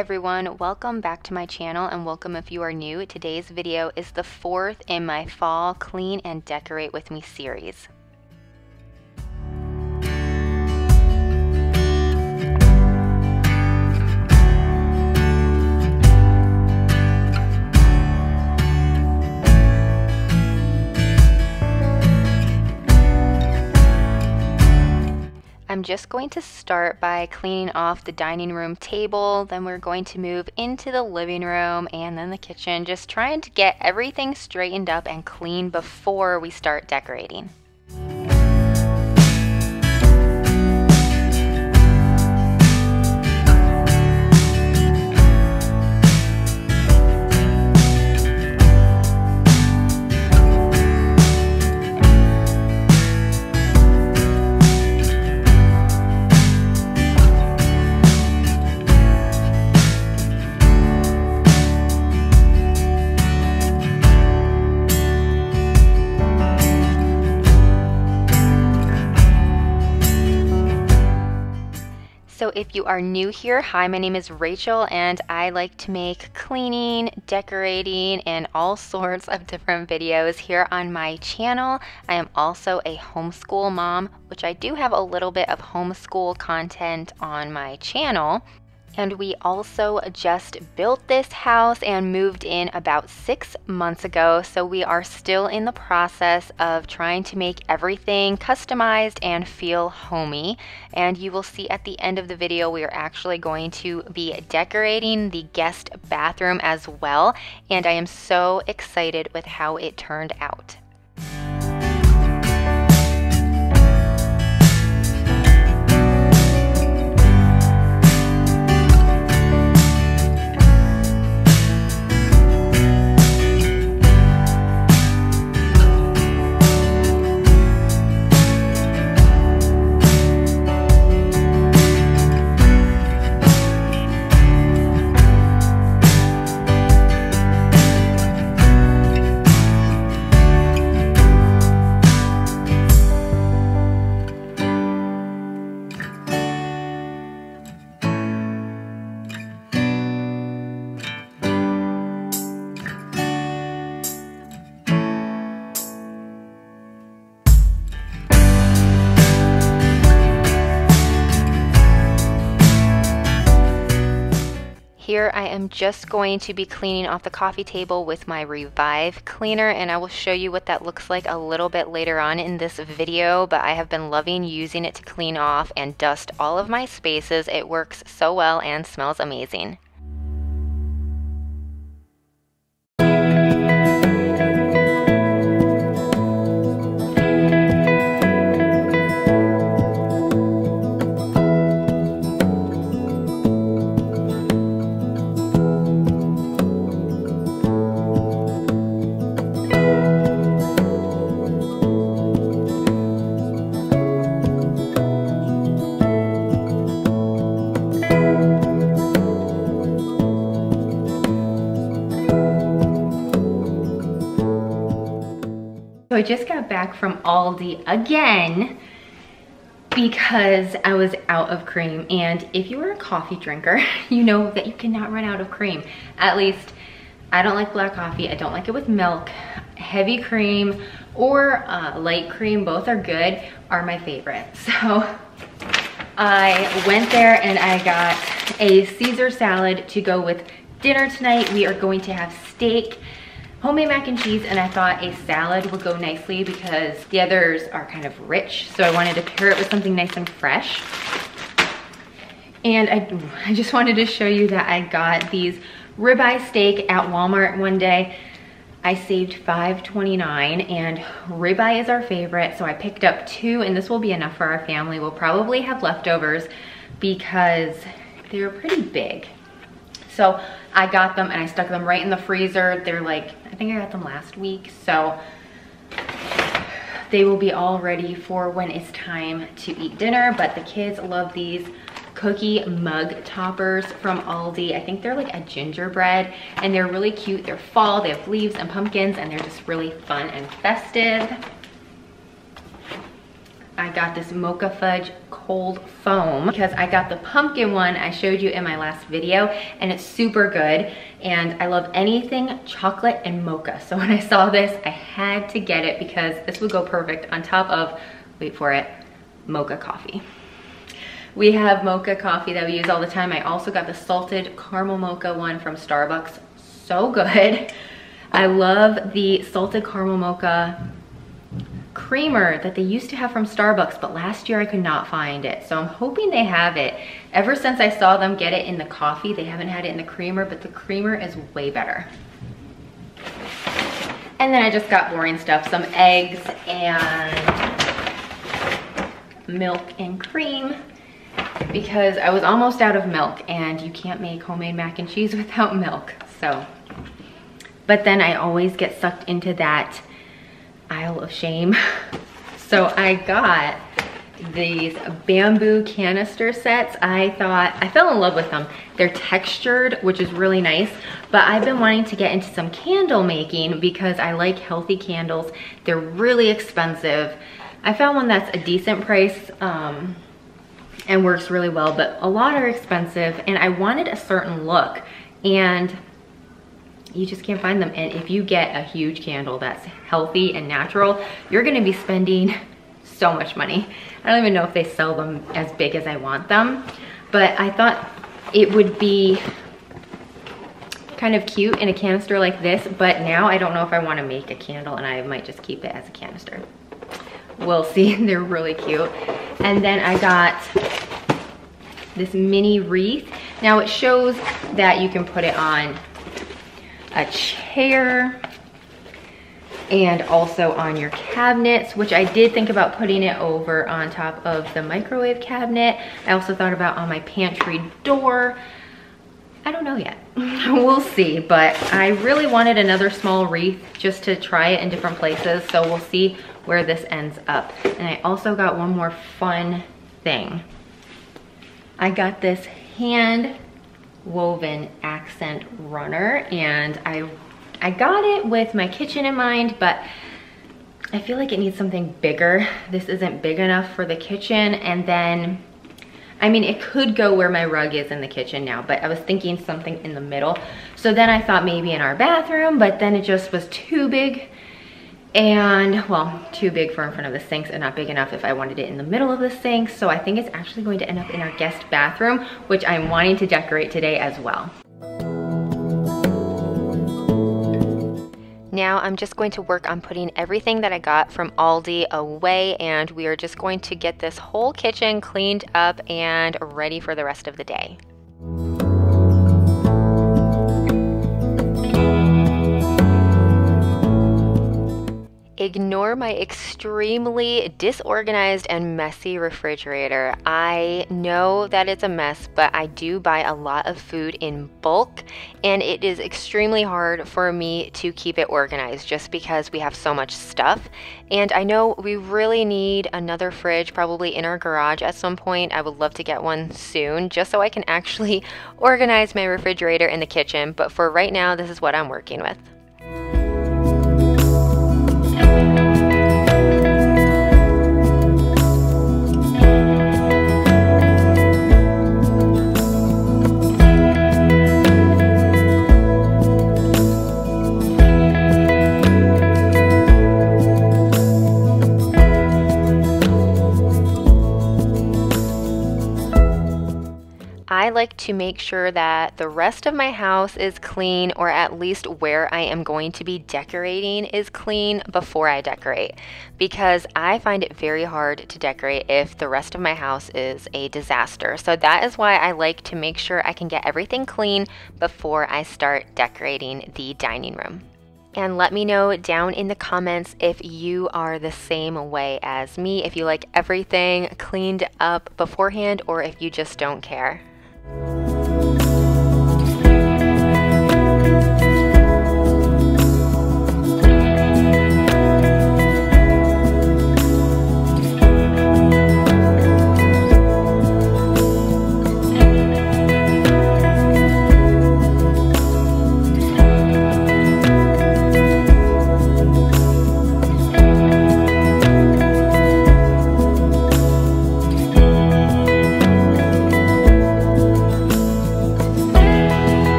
everyone, welcome back to my channel and welcome if you are new. Today's video is the fourth in my fall clean and decorate with me series. I'm just going to start by cleaning off the dining room table, then we're going to move into the living room and then the kitchen, just trying to get everything straightened up and clean before we start decorating. So if you are new here, hi, my name is Rachel and I like to make cleaning, decorating, and all sorts of different videos here on my channel. I am also a homeschool mom, which I do have a little bit of homeschool content on my channel. And we also just built this house and moved in about 6 months ago, so we are still in the process of trying to make everything customized and feel homey. And you will see at the end of the video we are actually going to be decorating the guest bathroom as well, and I am so excited with how it turned out. Here I am just going to be cleaning off the coffee table with my Revive cleaner, and I will show you what that looks like a little bit later on in this video, but I have been loving using it to clean off and dust all of my spaces. It works so well and smells amazing. So I just got back from Aldi again because I was out of cream, and if you are a coffee drinker, you know that you cannot run out of cream. At least I don't like black coffee. I don't like it with milk. Heavy cream or light cream, both are good, are my favorite. So I went there and I got a Caesar salad to go with dinner tonight. We are going to have steak, homemade mac and cheese, and I thought a salad would go nicely because the others are kind of rich, so I wanted to pair it with something nice and fresh. And I just wanted to show you that I got these ribeye steak at Walmart one day. I saved $5.29, and ribeye is our favorite, so I picked up 2, and this will be enough for our family. We'll probably have leftovers because they're pretty big. So I got them and I stuck them right in the freezer. They're like, I think I got them last week, so they will be all ready for when it's time to eat dinner. But the kids love these cookie mug toppers from Aldi. I think they're like a gingerbread, and they're really cute. They're fall, they have leaves and pumpkins, and they're just really fun and festive. I got this mocha fudge cold foam because I got the pumpkin one I showed you in my last video, and it's super good. And I love anything chocolate and mocha. So when I saw this, I had to get it because this would go perfect on top of, wait for it, mocha coffee. We have mocha coffee that we use all the time. I also got the salted caramel mocha one from Starbucks. So good. I love the salted caramel mocha creamer that they used to have from Starbucks, but last year I could not find it. So I'm hoping they have it. Ever since I saw them get it in the coffee, they haven't had it in the creamer, but the creamer is way better. And then I just got boring stuff, some eggs and milk and cream, because I was almost out of milk, and you can't make homemade mac and cheese without milk. So, but then I always get sucked into that aisle of shame. So I got these bamboo canister sets. I fell in love with them. They're textured, which is really nice, but I've been wanting to get into some candle making because I like healthy candles. They're really expensive. I found one that's a decent price and works really well, but a lot are expensive, and I wanted a certain look, and you just can't find them. And if you get a huge candle that's healthy and natural, you're gonna be spending so much money. I don't even know if they sell them as big as I want them, but I thought it would be kind of cute in a canister like this, but now I don't know if I wanna make a candle, and I might just keep it as a canister. We'll see. They're really cute. And then I got this mini wreath. Now it shows that you can put it on a chair and also on your cabinets, which I did think about putting it over on top of the microwave cabinet. I also thought about on my pantry door. I don't know yet. We'll see, but I really wanted another small wreath just to try it in different places, so we'll see where this ends up. And I also got one more fun thing. I got this hand woven accent runner, and I got it with my kitchen in mind, but I feel like it needs something bigger. This isn't big enough for the kitchen, and then, I mean, it could go where my rug is in the kitchen now, but I was thinking something in the middle. So then I thought maybe in our bathroom, but then it just was too big, and well, too big for in front of the sinks and not big enough if I wanted it in the middle of the sink. So I think it's actually going to end up in our guest bathroom, which I'm wanting to decorate today as well. Now I'm just going to work on putting everything that I got from Aldi away, and we are just going to get this whole kitchen cleaned up and ready for the rest of the day. Ignore my extremely disorganized and messy refrigerator. I know that it's a mess, but I do buy a lot of food in bulk, and it is extremely hard for me to keep it organized just because we have so much stuff. And I know we really need another fridge probably in our garage at some point. I would love to get one soon just so I can actually organize my refrigerator in the kitchen, but for right now, this is what I'm working with. I like to make sure that the rest of my house is clean, or at least where I am going to be decorating is clean before I decorate, because I find it very hard to decorate if the rest of my house is a disaster. So that is why I like to make sure I can get everything clean before I start decorating the dining room. And let me know down in the comments if you are the same way as me, if you like everything cleaned up beforehand or if you just don't care.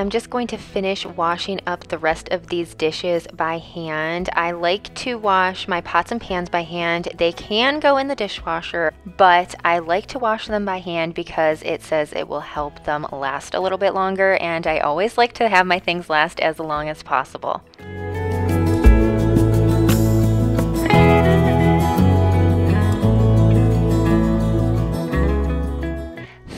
I'm just going to finish washing up the rest of these dishes by hand. I like to wash my pots and pans by hand. They can go in the dishwasher, but I like to wash them by hand because it says it will help them last a little bit longer, and I always like to have my things last as long as possible.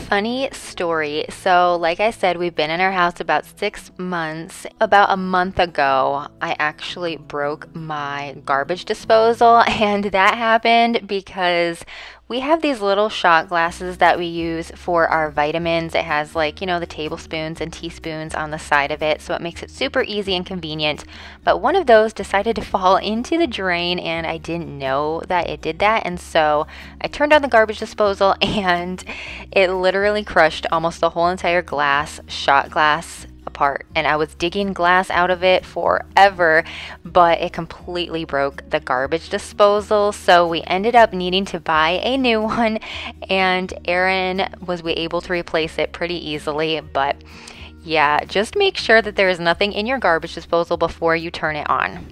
Funny story. So like I said, we've been in our house about 6 months. About a month ago, I actually broke my garbage disposal, and that happened because we have these little shot glasses that we use for our vitamins. It has, like, you know, the tablespoons and teaspoons on the side of it, so it makes it super easy and convenient. But one of those decided to fall into the drain, and I didn't know that it did that. And so I turned on the garbage disposal, and it literally crushed almost the whole entire shot glass apart, and I was digging glass out of it forever, but it completely broke the garbage disposal. So we ended up needing to buy a new one, and Aaron was able to replace it pretty easily. But yeah, just make sure that there is nothing in your garbage disposal before you turn it on.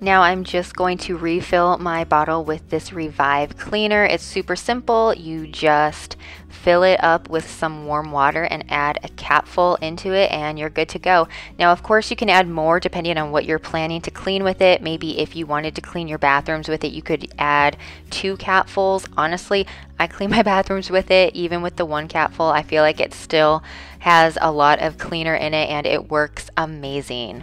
Now I'm just going to refill my bottle with this Revive cleaner. It's super simple. You just fill it up with some warm water and add a capful into it, and you're good to go. Now, of course, you can add more depending on what you're planning to clean with it. Maybe if you wanted to clean your bathrooms with it, you could add 2 capfuls. Honestly, I clean my bathrooms with it. Even with the 1 capful, I feel like it still has a lot of cleaner in it, and it works amazing.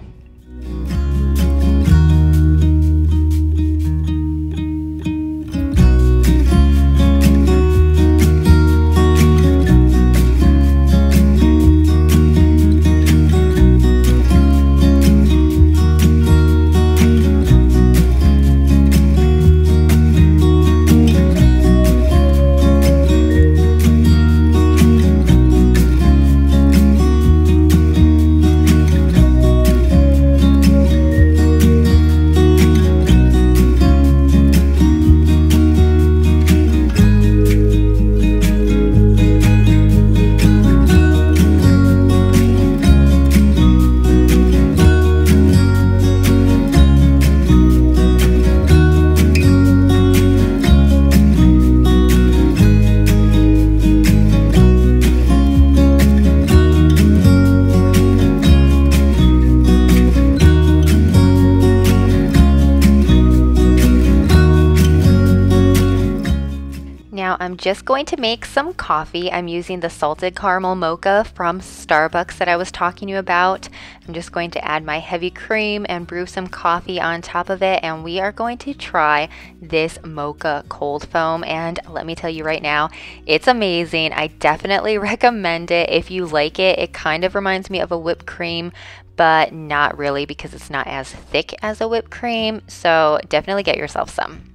Now I'm just going to make some coffee. I'm using the salted caramel mocha from Starbucks that I was talking to you about. I'm just going to add my heavy cream and brew some coffee on top of it, and we are going to try this mocha cold foam. And let me tell you right now, it's amazing. I definitely recommend it if you like it. It kind of reminds me of a whipped cream, but not really, because it's not as thick as a whipped cream. So definitely get yourself some.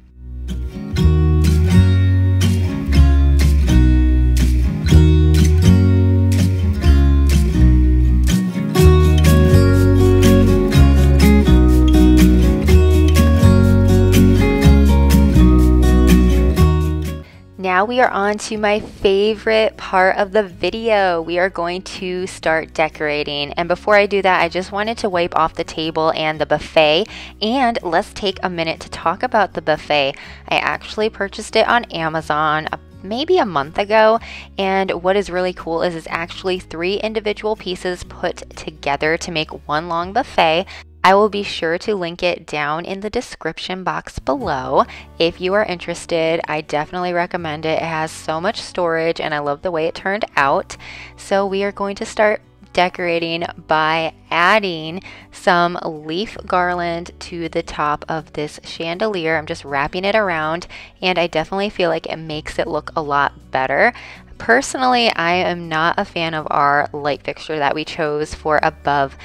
Now we are on to my favorite part of the video. We are going to start decorating. And before I do that, I just wanted to wipe off the table and the buffet. And let's take a minute to talk about the buffet. I actually purchased it on Amazon maybe a month ago, and what is really cool is it's actually 3 individual pieces put together to make one long buffet. I will be sure to link it down in the description box below if you are interested. I definitely recommend it. It has so much storage, and I love the way it turned out. So we are going to start decorating by adding some leaf garland to the top of this chandelier. I'm just wrapping it around, and I definitely feel like it makes it look a lot better. Personally, I am not a fan of our light fixture that we chose for above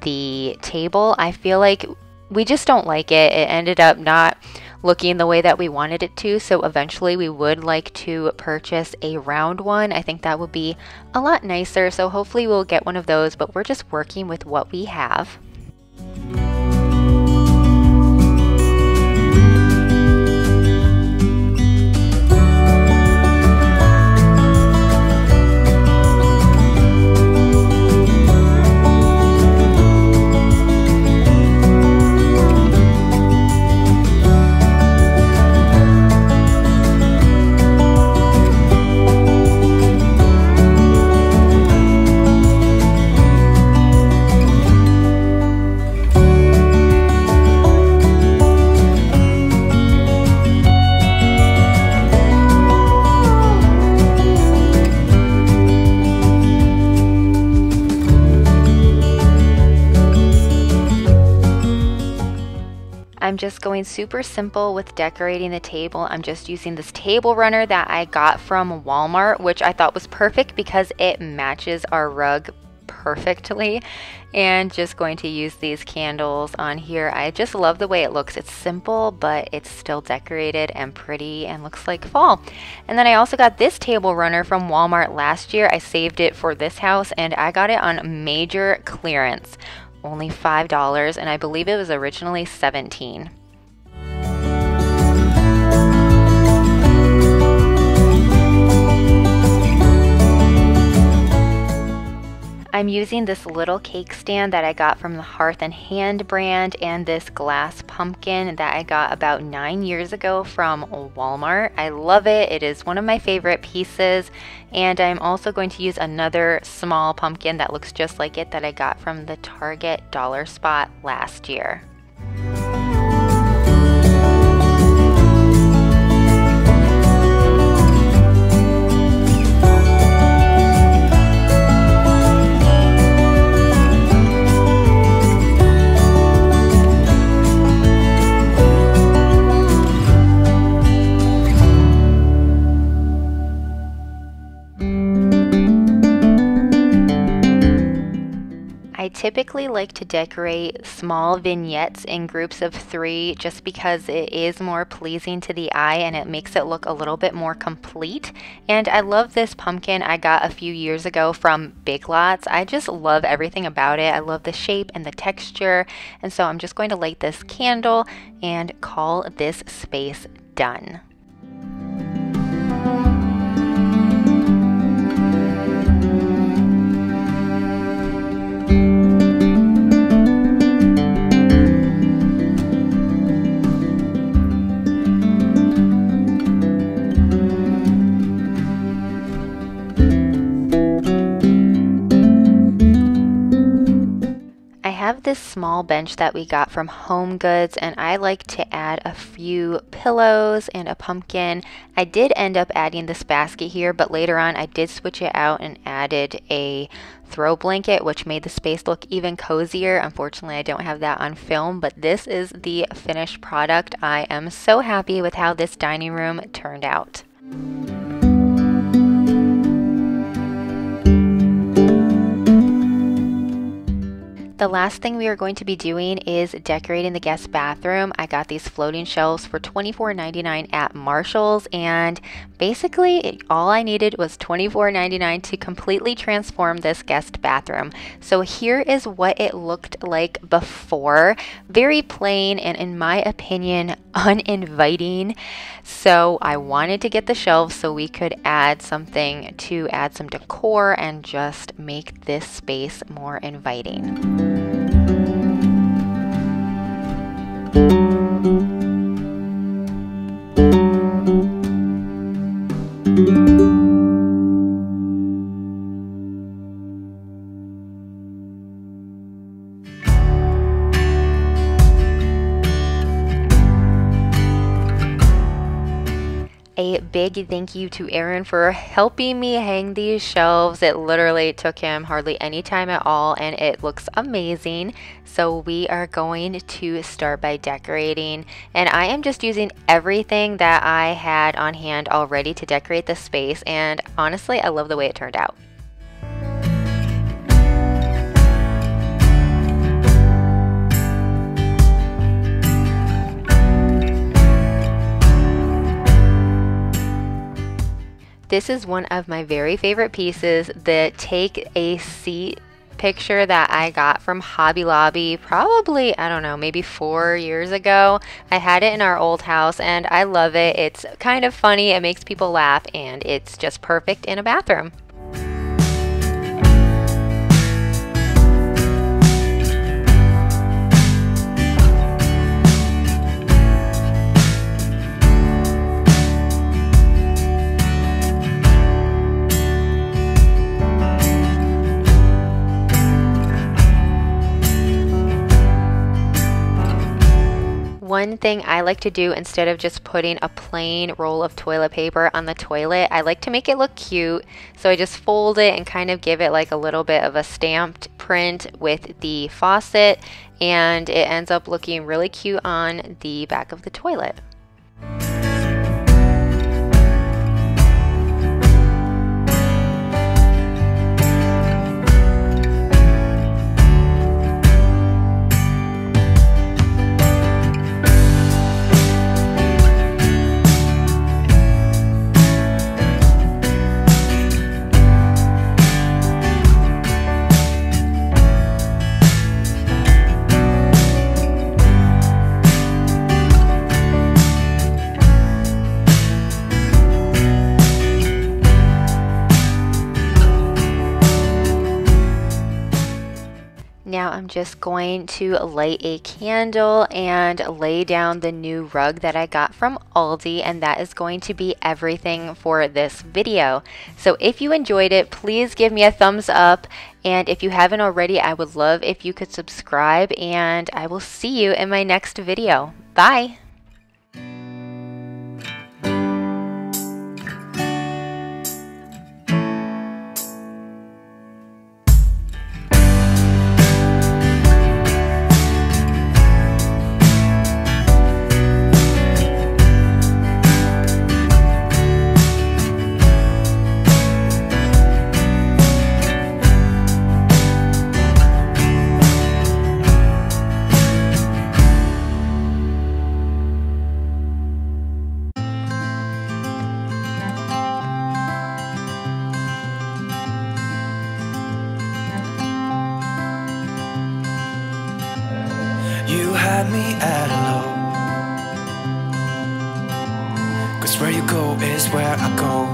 the table. I feel like we just don't like it. It ended up not looking the way that we wanted it to. So eventually we would like to purchase a round one. I think that would be a lot nicer. So hopefully we'll get one of those, but we're just working with what we have. I'm just going super simple with decorating the table. I'm just using this table runner that I got from Walmart, which I thought was perfect because it matches our rug perfectly. And just going to use these candles on here. I just love the way it looks. It's simple, but it's still decorated and pretty and looks like fall. And then I also got this table runner from Walmart last year. I saved it for this house and I got it on major clearance. Only $5, and I believe it was originally $17. I'm using this little cake stand that I got from the Hearth and Hand brand and this glass pumpkin that I got about 9 years ago from Walmart. I love it. It is one of my favorite pieces. And I'm also going to use another small pumpkin that looks just like it that I got from the Target Dollar Spot last year. I typically like to decorate small vignettes in groups of 3 just because it is more pleasing to the eye and it makes it look a little bit more complete. And I love this pumpkin I got a few years ago from Big Lots. I just love everything about it. I love the shape and the texture. And so I'm just going to light this candle and call this space done. This small bench that we got from Home Goods, and I like to add a few pillows and a pumpkin. I did end up adding this basket here, but later on I did switch it out and added a throw blanket, which made the space look even cozier. Unfortunately, I don't have that on film, but this is the finished product. I am so happy with how this dining room turned out. The last thing we are going to be doing is decorating the guest bathroom. I got these floating shelves for $24.99 at Marshall's, and basically all I needed was $24.99 to completely transform this guest bathroom. So here is what it looked like before. Very plain and, in my opinion, uninviting. So I wanted to get the shelves so we could add something to add some decor and just make this space more inviting. A big thank you to Aaron for helping me hang these shelves. It literally took him hardly any time at all, and it looks amazing. So we are going to start by decorating, and I am just using everything that I had on hand already to decorate the space, and honestly, I love the way it turned out. This is one of my very favorite pieces, the take a seat picture that I got from Hobby Lobby probably, I don't know, maybe 4 years ago. I had it in our old house and I love it. It's kind of funny, it makes people laugh, and it's just perfect in a bathroom. One thing I like to do, instead of just putting a plain roll of toilet paper on the toilet, I like to make it look cute. So I just fold it and kind of give it like a little bit of a stamped print with the faucet, and it ends up looking really cute on the back of the toilet. Now I'm just going to light a candle and lay down the new rug that I got from Aldi, and that is going to be everything for this video. So if you enjoyed it, please give me a thumbs up, and if you haven't already, I would love if you could subscribe, and I will see you in my next video. Bye! You had me at a low, 'cause where you go is where I go.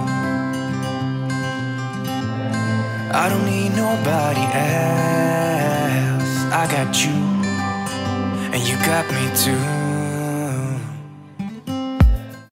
I don't need nobody else, I got you, and you got me too.